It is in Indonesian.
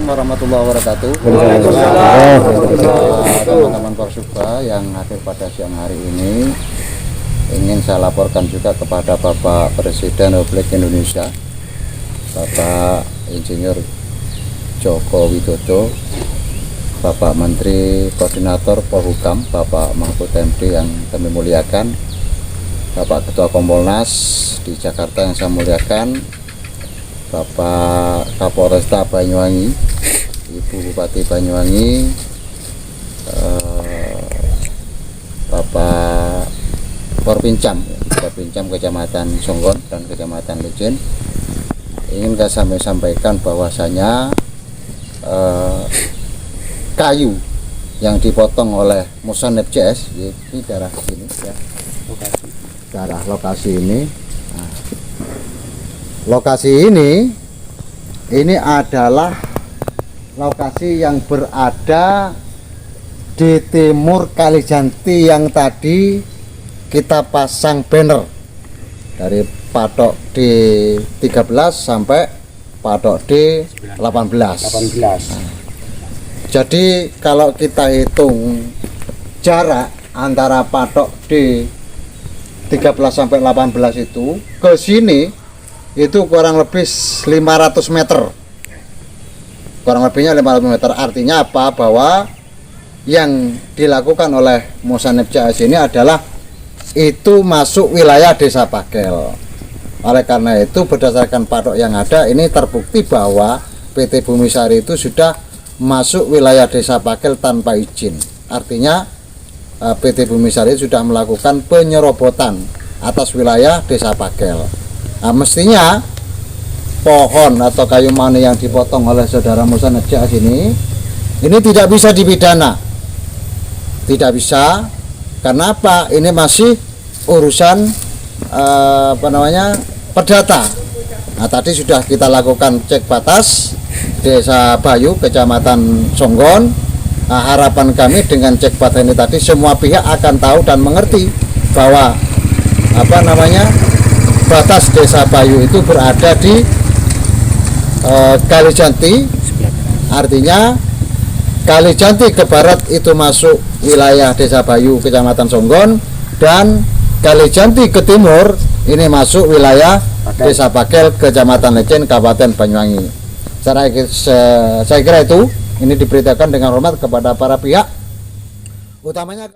warahmatullahi wabarakatuh. Teman-teman Persubah yang hadir pada siang hari ini, ingin saya laporkan juga kepada Bapak Presiden Republik Indonesia, Bapak Insinyur Joko Widodo, Bapak Menteri Koordinator Polhukam, Bapak Mahfud MD yang kami muliakan, Bapak Ketua Kompolnas di Jakarta yang saya muliakan, Bapak Kapolresta Banyuwangi, Ibu Bupati Banyuwangi, Bapak Forpincam Kecamatan Songgon dan Kecamatan Lejen. Ingin kami sampaikan bahwasanya kayu yang dipotong oleh Musanep CS ini daerah sini ya, daerah lokasi ini. Lokasi ini adalah lokasi yang berada di timur Kalijanti yang tadi kita pasang banner dari patok D13 sampai patok D18. Jadi kalau kita hitung jarak antara patok D13 sampai 18 itu ke sini itu kurang lebih 500 meter, kurang lebihnya 500 meter. Artinya apa? Bahwa yang dilakukan oleh Musanep CS ini adalah itu masuk wilayah Desa Pakel. Oleh karena itu berdasarkan patok yang ada ini terbukti bahwa PT Bumi Sari itu sudah masuk wilayah Desa Pakel tanpa izin. Artinya PT Bumi Sari sudah melakukan penyerobotan atas wilayah Desa Pakel. Nah, mestinya pohon atau kayu mani yang dipotong oleh saudara Musanep CS ini tidak bisa dipidana, tidak bisa. Karena apa? Ini masih urusan perdata. Nah, tadi sudah kita lakukan cek batas Desa Bayu, Kecamatan Songgon. Nah, harapan kami dengan cek batas ini tadi semua pihak akan tahu dan mengerti bahwa batas Desa Bayu itu berada di Kalijanti. Artinya Kalijanti ke barat itu masuk wilayah Desa Bayu, Kecamatan Songgon, dan Kalijanti ke timur ini masuk wilayah Desa Pakel, Kecamatan Lejen, Kabupaten Banyuwangi. Saya kira itu ini diberitakan dengan hormat kepada para pihak, utamanya